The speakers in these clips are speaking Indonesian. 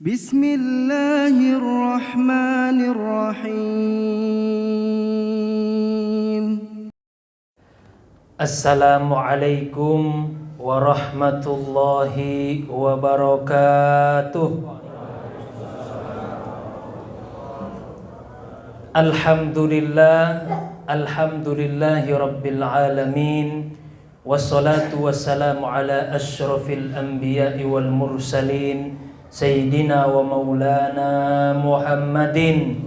Bismillahirrahmanirrahim. Assalamualaikum warahmatullahi wabarakatuh. Alhamdulillahi rabbil alamin. Wassalatu wassalamu ala asyrafil anbiya'i wal mursalin Sayyidina wa maulana Muhammadin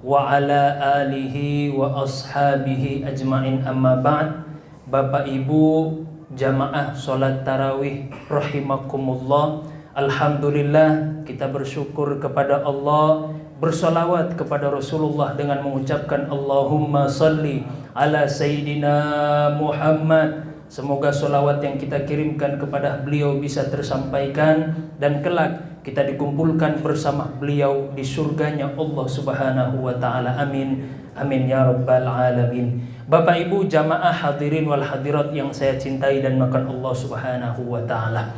wa ala alihi wa ashabihi ajma'in, amma ba'd. Bapak Ibu jamaah sholat tarawih rahimakumullah, alhamdulillah kita bersyukur kepada Allah, bersolawat kepada Rasulullah dengan mengucapkan Allahumma salli ala Sayyidina Muhammad. Semoga solawat yang kita kirimkan kepada beliau bisa tersampaikan dan kelak kita dikumpulkan bersama beliau di surganya Allah Subhanahu wa ta'ala. Amin, amin ya rabbal alamin. Bapak Ibu jamaah hadirin wal hadirat yang saya cintai dan makan Allah Subhanahu wa ta'ala,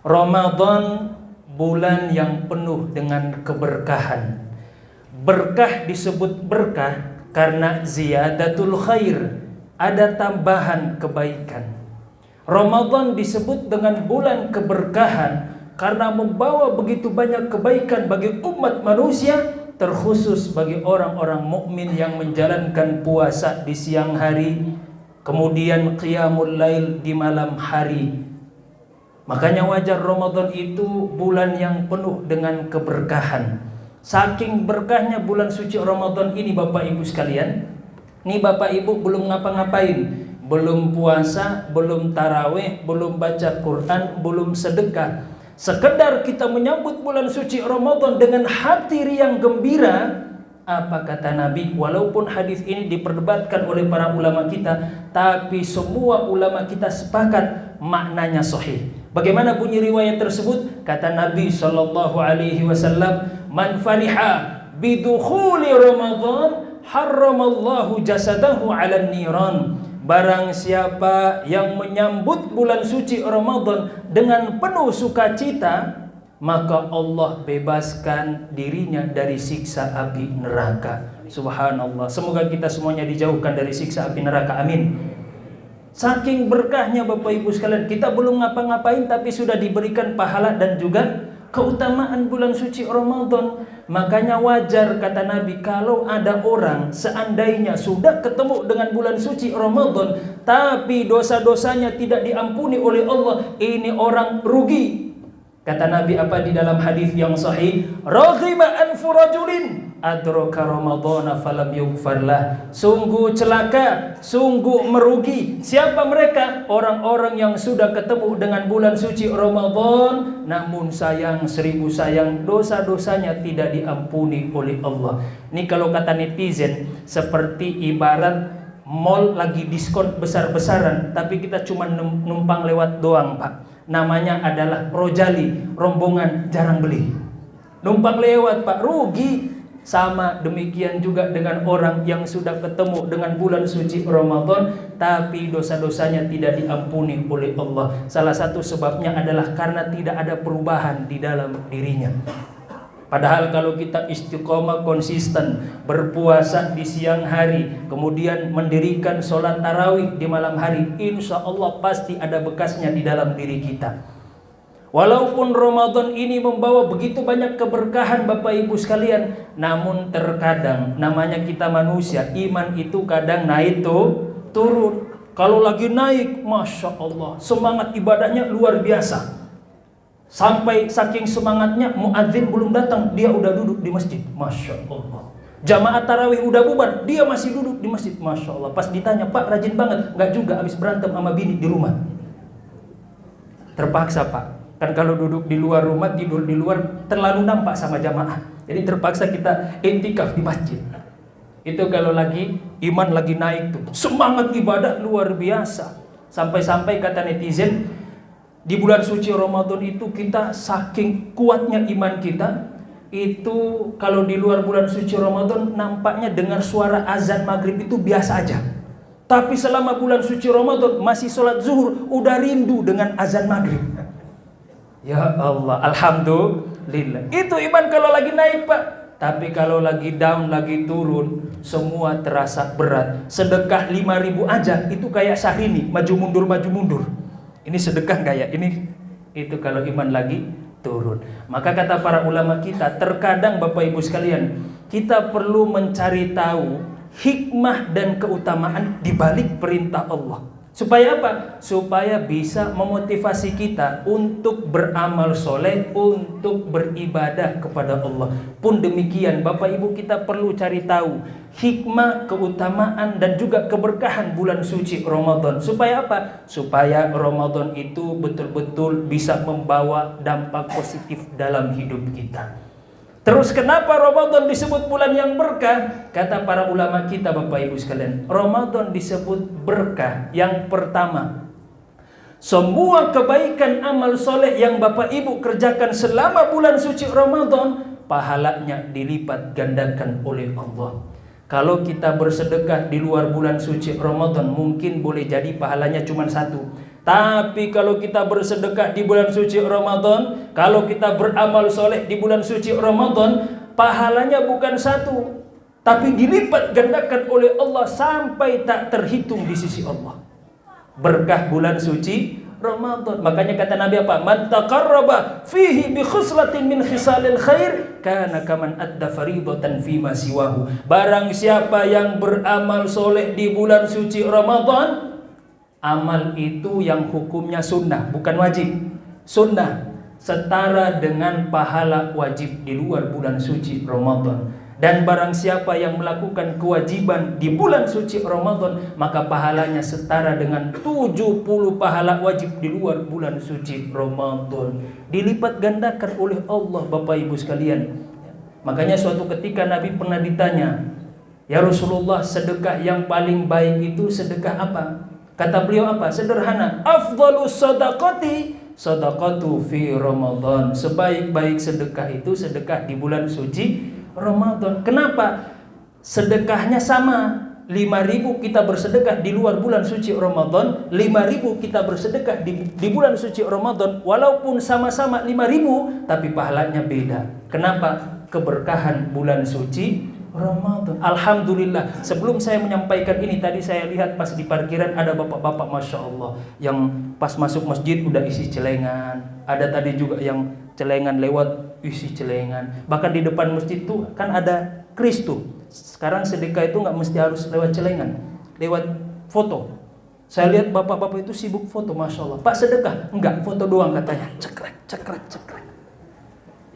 Ramadan bulan yang penuh dengan keberkahan. Berkah disebut berkah karena ziyadatul khair, ada tambahan kebaikan. Ramadan disebut dengan bulan keberkahan karena membawa begitu banyak kebaikan bagi umat manusia, terkhusus bagi orang-orang mukmin yang menjalankan puasa di siang hari, kemudian qiyamul lail di malam hari. Makanya wajar Ramadan itu bulan yang penuh dengan keberkahan. Saking berkahnya bulan suci Ramadan ini Bapak Ibu sekalian, nih Bapak Ibu belum ngapa-ngapain, belum puasa, belum tarawih, belum baca Quran, belum sedekah. Sekedar kita menyambut bulan suci Ramadan dengan hati riang gembira. Apa kata Nabi? Walaupun hadis ini diperdebatkan oleh para ulama kita, tapi semua ulama kita sepakat maknanya sahih. Bagaimana bunyi riwayat tersebut? Kata Nabi SAW, man fariha bidukhuli Ramadan harramallahu jasadahu 'alan niran. Barang siapa yang menyambut bulan suci Ramadan dengan penuh sukacita, maka Allah bebaskan dirinya dari siksa api neraka. Subhanallah. Semoga kita semuanya dijauhkan dari siksa api neraka. Amin. Saking berkahnya Bapak Ibu sekalian, kita belum ngapa-ngapain tapi sudah diberikan pahala dan juga keutamaan bulan suci Ramadan. Makanya wajar kata Nabi, kalau ada orang seandainya sudah ketemu dengan bulan suci Ramadan tapi dosa-dosanya tidak diampuni oleh Allah, ini orang rugi. Kata Nabi apa di dalam hadis yang sahih? Raghiba anfu rajulin adraka ramadhana falam yughfarlah. Sungguh celaka, sungguh merugi. Siapa mereka? Orang-orang yang sudah ketemu dengan bulan suci Ramadan namun sayang, seribu sayang, dosa-dosanya tidak diampuni oleh Allah. Ini kalau kata netizen seperti ibarat mall lagi diskon besar-besaran tapi kita cuma numpang lewat doang, Pak. Namanya adalah rojali, rombongan jarang beli. Numpang lewat, Pak, rugi. Sama demikian juga dengan orang yang sudah ketemu dengan bulan suci Ramadan tapi dosa-dosanya tidak diampuni oleh Allah. Salah satu sebabnya adalah karena tidak ada perubahan di dalam dirinya. Padahal kalau kita istiqomah konsisten berpuasa di siang hari, kemudian mendirikan sholat tarawih di malam hari, insya Allah pasti ada bekasnya di dalam diri kita. Walaupun Ramadan ini membawa begitu banyak keberkahan Bapak Ibu sekalian, namun terkadang namanya kita manusia, iman itu kadang naik turun. Kalau lagi naik, Masya Allah, semangat ibadahnya luar biasa. Sampai saking semangatnya muadzin belum datang, dia udah duduk di masjid. Masya Allah. Jamaah tarawih udah bubar, dia masih duduk di masjid. Masya Allah. Pas ditanya, Pak rajin banget. Enggak juga, habis berantem sama bini di rumah. Terpaksa, Pak. Kan kalau duduk di luar rumah, tidur di luar, terlalu nampak sama jamaah. Jadi terpaksa kita intikaf di masjid. Itu kalau lagi iman lagi naik tuh, semangat ibadah luar biasa. Sampai-sampai kata netizen, di bulan suci Ramadan itu kita saking kuatnya iman kita, itu kalau di luar bulan suci Ramadan nampaknya dengar suara azan maghrib itu biasa aja. Tapi selama bulan suci Ramadan masih sholat zuhur udah rindu dengan azan maghrib. Ya Allah, lillah. Itu iman kalau lagi naik, Pak. Tapi kalau lagi down, lagi turun, semua terasa berat. Sedekah 5.000 aja itu kayak Syahrini, maju mundur. Ini sedekah kayak ini. Itu kalau iman lagi turun. Maka kata para ulama kita, terkadang Bapak Ibu sekalian, kita perlu mencari tahu hikmah dan keutamaan di balik perintah Allah. Supaya apa? Supaya bisa memotivasi kita untuk beramal soleh, untuk beribadah kepada Allah. Pun demikian, Bapak Ibu, kita perlu cari tahu hikmah, keutamaan, dan juga keberkahan bulan suci Ramadan. Supaya apa? Supaya Ramadan itu betul-betul bisa membawa dampak positif dalam hidup kita. Terus kenapa Ramadan disebut bulan yang berkah? Kata para ulama kita, Bapak Ibu sekalian, Ramadan disebut berkah. Yang pertama, semua kebaikan amal soleh yang Bapak Ibu kerjakan selama bulan suci Ramadan, pahalanya dilipat gandakan oleh Allah. Kalau kita bersedekah di luar bulan suci Ramadan, mungkin boleh jadi pahalanya cuma satu. Tapi kalau kita bersedekah di bulan suci Ramadan, kalau kita beramal soleh di bulan suci Ramadan, pahalanya bukan satu, tapi dilipat gandakan oleh Allah sampai tak terhitung di sisi Allah. Berkah bulan suci Ramadan. Makanya kata Nabi apa? Man taqarraba fihi bi khuslatin min khisalil khair kana kaman adda faridatan fima siwahu. Barang siapa yang beramal soleh di bulan suci Ramadan, amal itu yang hukumnya sunnah, bukan wajib. Sunnah setara dengan pahala wajib di luar bulan suci Ramadan. Dan barang siapa yang melakukan kewajiban di bulan suci Ramadan, maka pahalanya setara dengan 70 pahala wajib di luar bulan suci Ramadan. Dilipat gandakan oleh Allah, Bapak Ibu sekalian. Makanya suatu ketika Nabi pernah ditanya, "Ya Rasulullah, sedekah yang paling baik itu sedekah apa?" Kata beliau apa? Sederhana. Afdhalus sadaqati sadaqatu fi Ramadan. Sebaik-baik sedekah itu sedekah di bulan suci Ramadan. Kenapa? Sedekahnya sama. 5.000 kita bersedekah di luar bulan suci Ramadan, 5.000 kita bersedekah di bulan suci Ramadan. Walaupun sama-sama 5.000, tapi pahalanya beda. Kenapa? Keberkahan bulan suci Ramadan. Alhamdulillah. Sebelum saya menyampaikan ini, tadi saya lihat pas di parkiran ada bapak-bapak, Masya Allah, yang pas masuk masjid udah isi celengan. Ada tadi juga yang celengan lewat isi celengan. Bahkan di depan masjid tuh kan ada kris tuh. Sekarang sedekah itu nggak mesti harus lewat celengan, lewat foto. Saya lihat bapak-bapak itu sibuk foto, Masya Allah. Pak, sedekah? Enggak, foto doang katanya. Cekrek.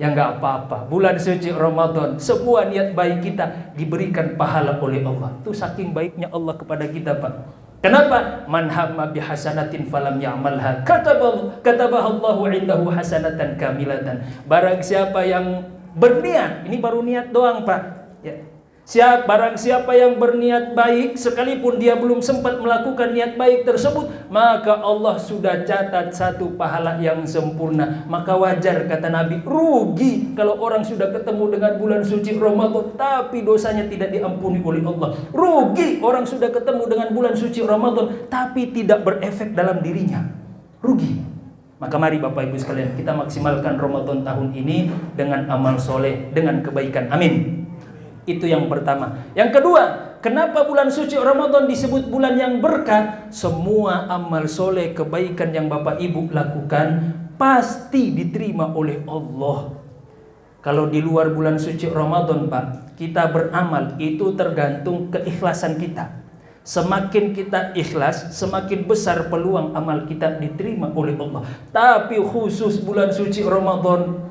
Ya enggak apa-apa. Bulan suci Ramadan, semua niat baik kita diberikan pahala oleh Allah. Itu saking baiknya Allah kepada kita, Pak. Kenapa? Man hamma bihasanatin falam ya'malha katabaha Allahu 'indahu hasanatan kamilatan. Barang siapa yang berniat, ini baru niat doang, Pak. Ya. Barang siapa yang berniat baik, sekalipun dia belum sempat melakukan niat baik tersebut, maka Allah sudah catat satu pahala yang sempurna. Maka wajar, kata Nabi, rugi kalau orang sudah ketemu dengan bulan suci Ramadan tapi dosanya tidak diampuni oleh Allah. Rugi orang sudah ketemu dengan bulan suci Ramadan tapi tidak berefek dalam dirinya. Rugi. Maka mari Bapak Ibu sekalian, kita maksimalkan Ramadan tahun ini dengan amal soleh, dengan kebaikan. Amin. Itu yang pertama. Yang kedua, kenapa bulan suci Ramadan disebut bulan yang berkah? Semua amal soleh, kebaikan yang Bapak Ibu lakukan pasti diterima oleh Allah. Kalau di luar bulan suci Ramadan, Pak, kita beramal itu tergantung keikhlasan kita. Semakin kita ikhlas, semakin besar peluang amal kita diterima oleh Allah. Tapi khusus bulan suci Ramadan,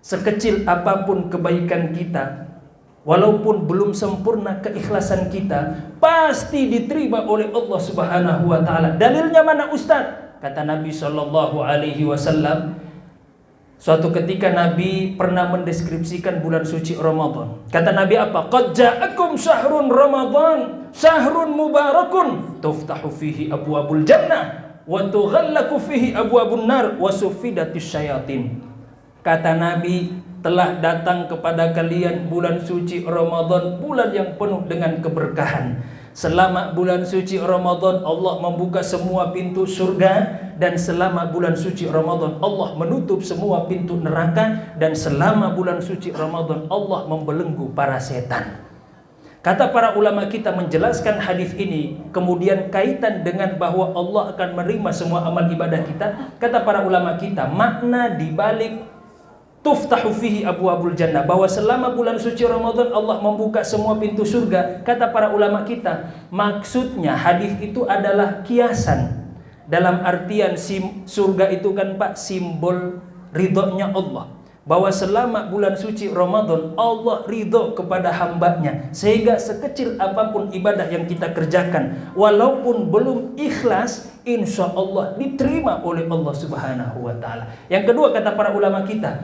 sekecil apapun kebaikan kita, walaupun belum sempurna keikhlasan kita, pasti diterima oleh Allah Subhanahu wa taala. Dalilnya mana, Ustaz? Kata Nabi sallallahu alaihi wasallam, suatu ketika Nabi pernah mendeskripsikan bulan suci Ramadan. Kata Nabi apa? Qad ja'akum syahrun Ramadan, syahrun mubarakun, tuftahu fihi abwabul jannah wa tughallaku fihi abwabun nar wa suffidatus syayatin. Kata Nabi, telah datang kepada kalian bulan suci Ramadan, bulan yang penuh dengan keberkahan. Selama bulan suci Ramadan, Allah membuka semua pintu surga dan selama bulan suci Ramadan Allah menutup semua pintu neraka, dan selama bulan suci Ramadan Allah membelenggu para setan. Kata para ulama kita menjelaskan hadis ini, kemudian kaitan dengan bahwa Allah akan menerima semua amal ibadah kita. Kata para ulama kita, makna dibalik tuftahu fihi abwabul jannah, bahwa selama bulan suci Ramadan Allah membuka semua pintu surga. Kata para ulama kita, maksudnya hadis itu adalah kiasan. Dalam artian surga itu kan Pak simbol ridhonya Allah, bahwa selama bulan suci Ramadan Allah ridho kepada hambanya, sehingga sekecil apapun ibadah yang kita kerjakan, walaupun belum ikhlas, insya Allah diterima oleh Allah Subhanahu wa Ta'ala. Yang kedua, kata para ulama kita,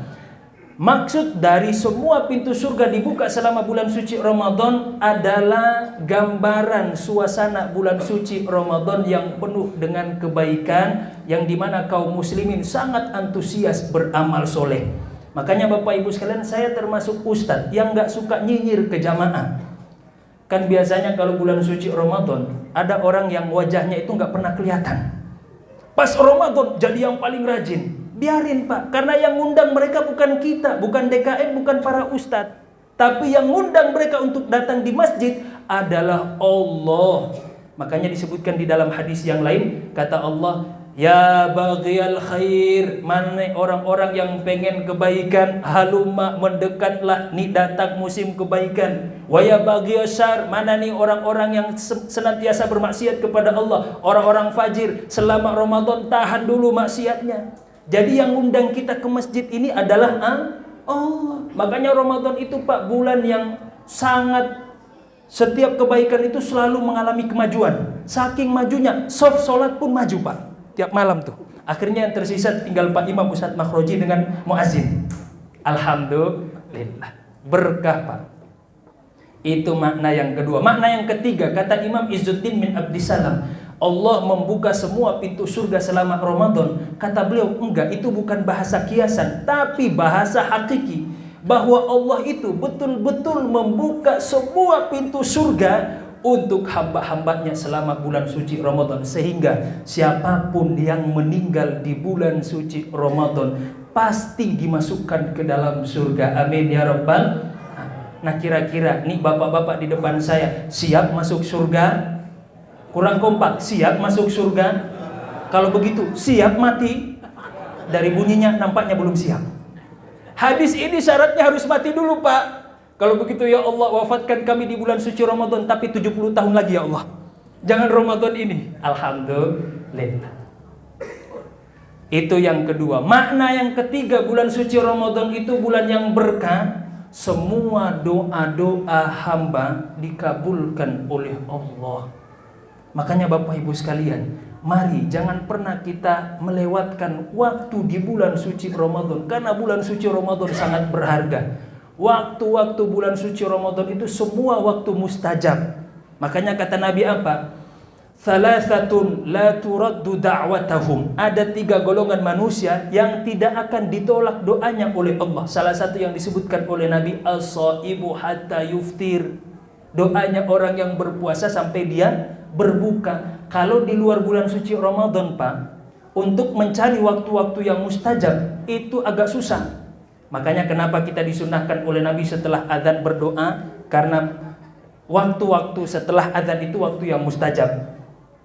maksud dari semua pintu surga dibuka selama bulan suci Ramadan adalah gambaran suasana bulan suci Ramadan yang penuh dengan kebaikan, yang dimana kaum muslimin sangat antusias beramal soleh. Makanya Bapak Ibu sekalian, saya termasuk ustadz yang gak suka nyinyir ke jamaah. Kan biasanya kalau bulan suci Ramadan ada orang yang wajahnya itu gak pernah kelihatan, pas Ramadan jadi yang paling rajin. Biarin Pak, karena yang ngundang mereka bukan kita, bukan DKM, bukan para ustadz, tapi yang ngundang mereka untuk datang di masjid adalah Allah. Makanya disebutkan di dalam hadis yang lain, kata Allah, ya baghiyal khair, mana orang-orang yang pengen kebaikan, halumma mendekatlah, nih datang musim kebaikan. Wa ya baghiyas syarr, mana nih orang-orang yang senantiasa bermaksiat kepada Allah, orang-orang fajir, selama Ramadan tahan dulu maksiatnya. Jadi yang undang kita ke masjid ini adalah Allah. Makanya Ramadan itu Pak bulan yang sangat, setiap kebaikan itu selalu mengalami kemajuan. Saking majunya, soft sholat pun maju Pak, tiap malam tuh. Akhirnya yang tersisa tinggal Pak Imam Ustadz Makhroji dengan muazzin. Alhamdulillah, berkah Pak. Itu makna yang kedua. Makna yang ketiga, kata Imam Izzuddin bin Abdissalam, Allah membuka semua pintu surga selama Ramadan. Kata beliau, enggak, itu bukan bahasa kiasan, tapi bahasa hakiki, bahwa Allah itu betul-betul membuka semua pintu surga untuk hamba-hambanya selama bulan suci Ramadan, sehingga siapapun yang meninggal di bulan suci Ramadan pasti dimasukkan ke dalam surga. Amin ya rabbal. Nah kira-kira nih bapak-bapak di depan saya siap masuk surga? Kurang kompak, siap masuk surga? Kalau begitu, siap mati? Dari bunyinya nampaknya belum siap. Hadis ini syaratnya harus mati dulu Pak. Kalau begitu ya Allah, wafatkan kami di bulan suci Ramadan, tapi 70 tahun lagi ya Allah, jangan Ramadan ini. Alhamdulillah. Itu yang kedua. Makna yang ketiga, bulan suci Ramadan itu bulan yang berkah. Semua doa-doa hamba dikabulkan oleh Allah. Makanya Bapak Ibu sekalian, mari jangan pernah kita melewatkan waktu di bulan suci Ramadan, karena bulan suci Ramadan sangat berharga. Waktu-waktu bulan suci Ramadan itu semua waktu mustajab. Makanya kata Nabi apa? Thalathatun la turaddu da'watahum. Ada 3 golongan manusia yang tidak akan ditolak doanya oleh Allah. Salah satu yang disebutkan oleh Nabi, as-shaimu hatta yuftir. Doanya orang yang berpuasa sampai dia berbuka. Kalau di luar bulan suci Ramadan Pak, untuk mencari waktu-waktu yang mustajab itu agak susah. Makanya kenapa kita disunahkan oleh Nabi setelah azan berdoa, karena waktu-waktu setelah azan itu waktu yang mustajab.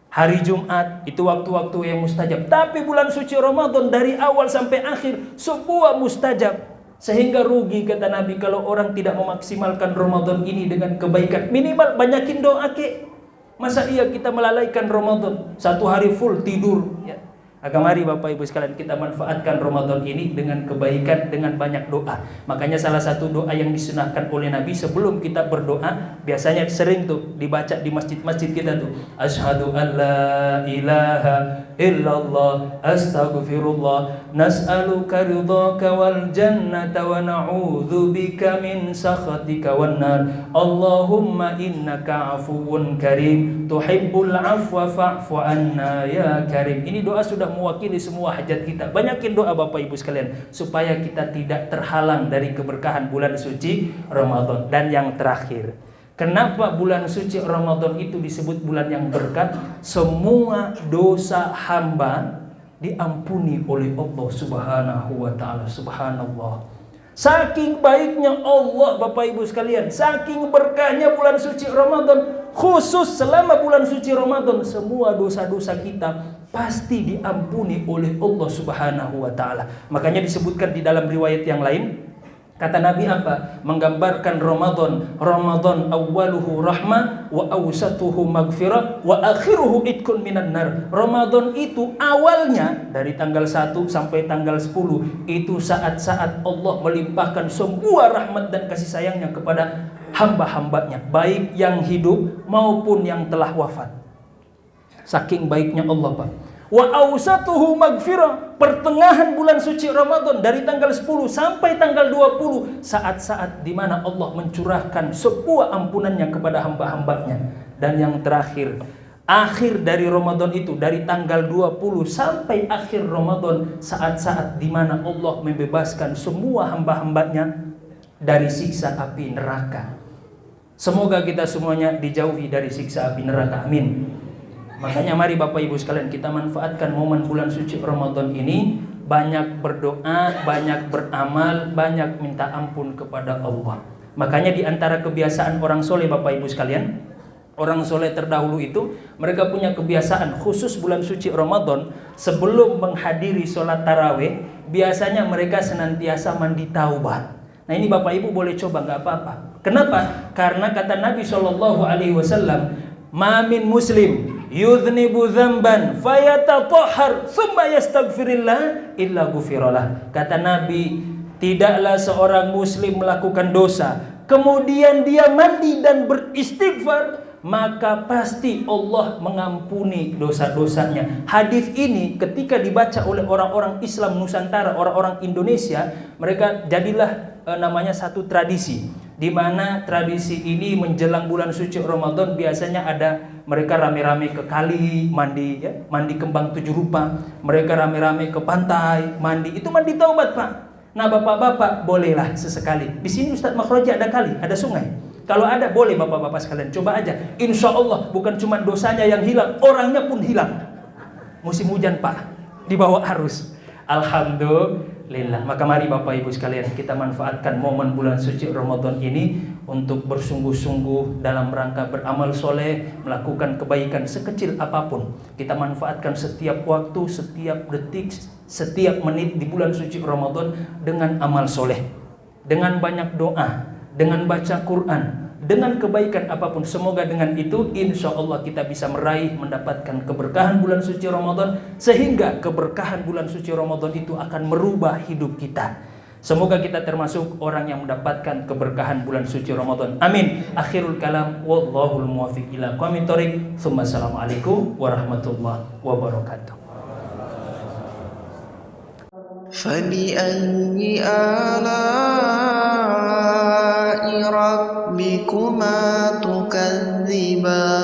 Hari Jumat itu waktu-waktu yang mustajab. Tapi bulan suci Ramadan dari awal sampai akhir semua mustajab. Sehingga rugi kata Nabi kalau orang tidak memaksimalkan Ramadan ini dengan kebaikan. Minimal banyakin doa ke. Masa iya kita melalaikan Ramadan 1 hari full tidur ya. Maka mari Bapak Ibu sekalian kita manfaatkan Ramadan ini dengan kebaikan, dengan banyak doa. Makanya salah satu doa yang disunahkan oleh Nabi sebelum kita berdoa, biasanya sering tuh dibaca di masjid-masjid kita tuh. Asyhadu an la ilaha illallah astaghfirullah nas'aluka ridhaka wal jannata wa na'udzubika min sakhatika wan nar. Allahumma innaka afuwun karim tuhibbul afwa fa'fu anna ya karim. Ini doa sudah mewakili semua hajat kita. Banyakin doa Bapak Ibu sekalian supaya kita tidak terhalang dari keberkahan bulan suci Ramadan. Dan yang terakhir, kenapa bulan suci Ramadan itu disebut bulan yang berkah? Semua dosa hamba diampuni oleh Allah Subhanahu wa taala. Subhanallah. Saking baiknya Allah Bapak Ibu sekalian, saking berkahnya bulan suci Ramadan, khusus selama bulan suci Ramadan, semua dosa-dosa kita pasti diampuni oleh Allah Subhanahu wa taala. Makanya disebutkan di dalam riwayat yang lain, kata Nabi apa? Menggambarkan Ramadan awwaluhu rahmah wa awsatuhu maghfirah wa akhiruhu idkun minan nar. Ramadan itu awalnya dari tanggal 1 sampai tanggal 10 itu saat-saat Allah melimpahkan semua rahmat dan kasih sayangnya kepada hamba-hambanya, baik yang hidup maupun yang telah wafat. Saking baiknya Allah, Pak. Wa awsatuhu maghfirah, pertengahan bulan suci Ramadan dari tanggal 10 sampai tanggal 20, saat-saat di mana Allah mencurahkan sebuah ampunannya kepada hamba-hambanya. Dan yang terakhir, akhir dari Ramadan itu dari tanggal 20 sampai akhir Ramadan, saat-saat di mana Allah membebaskan semua hamba-hambanya dari siksa api neraka. Semoga kita semuanya dijauhi dari siksa api neraka. Amin. Makanya mari Bapak Ibu sekalian kita manfaatkan momen bulan suci Ramadan ini, banyak berdoa, banyak beramal, banyak minta ampun kepada Allah. Makanya di antara kebiasaan orang soleh Bapak Ibu sekalian, orang soleh terdahulu itu mereka punya kebiasaan khusus bulan suci Ramadan, sebelum menghadiri sholat tarawih biasanya mereka senantiasa mandi taubat. Nah ini Bapak Ibu boleh coba, nggak apa-apa. Kenapa? Karena kata Nabi SAW, ma min muslim yudhnibu dzamban fayatatahhar thumma yastaghfirillah illa ghufiralah. Kata Nabi, tidaklah seorang muslim melakukan dosa kemudian dia mandi dan beristighfar, maka pasti Allah mengampuni dosa-dosanya. Hadis ini ketika dibaca oleh orang-orang Islam Nusantara, orang-orang Indonesia, mereka jadilah namanya satu tradisi, di mana tradisi ini menjelang bulan suci Ramadan biasanya ada mereka rame-rame ke kali mandi, ya, mandi kembang 7 rupa, mereka rame-rame ke pantai mandi, itu mandi taubat, Pak. Nah bapak-bapak bolehlah sesekali. Di sini Ustadz Makhraji ada kali, ada sungai. Kalau ada boleh bapak-bapak sekalian coba aja. Insya Allah bukan cuma dosanya yang hilang, orangnya pun hilang. Musim hujan, Pak, di bawah arus. Alhamdulillah. Maka mari Bapak Ibu sekalian kita manfaatkan momen bulan suci Ramadan ini untuk bersungguh-sungguh dalam rangka beramal soleh, melakukan kebaikan sekecil apapun. Kita manfaatkan setiap waktu, setiap detik, setiap menit di bulan suci Ramadan dengan amal soleh, dengan banyak doa, dengan baca Quran, dengan kebaikan apapun. Semoga dengan itu insya Allah kita bisa meraih, mendapatkan keberkahan bulan suci Ramadan, sehingga keberkahan bulan suci Ramadan itu akan merubah hidup kita. Semoga kita termasuk orang yang mendapatkan keberkahan bulan suci Ramadan. Amin. Akhirul kalam, wallahul muwaffiq ila aqwamit thoriq. Assalamualaikum warahmatullahi wabarakatuh. فبأي آلاء ربكما تكذبان